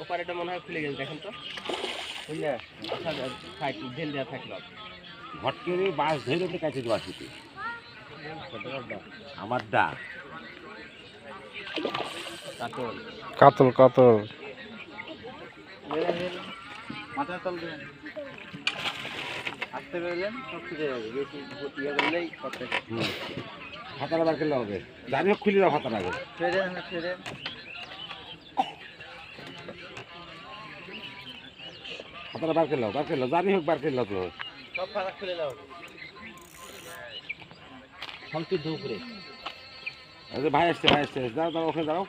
ওপারেটা মনে হয় খুলে গেছে, দেখেন তো বুঝলে ঢেল দেওয়া থাকলো ভটকেরে বাস ধরে তো কাছে দেওয়া শীতে আমার দা কাতল কাতল কাতল মাথা তল দেবেন আসতে পেলেন সব খুঁজে যাবে, বেশি ইয়ে করলেই হাতারা বার করলে হবে, জানি হোক খুলে দাও হাতার আগে ছেড়ে হাতারা বার করলাও জানি হোক বার করলাও তো সব ফাঁকা খুলে দাও সংক্ষিপ্ত উপরে ভাই আসছে দাও ওখানে দাও।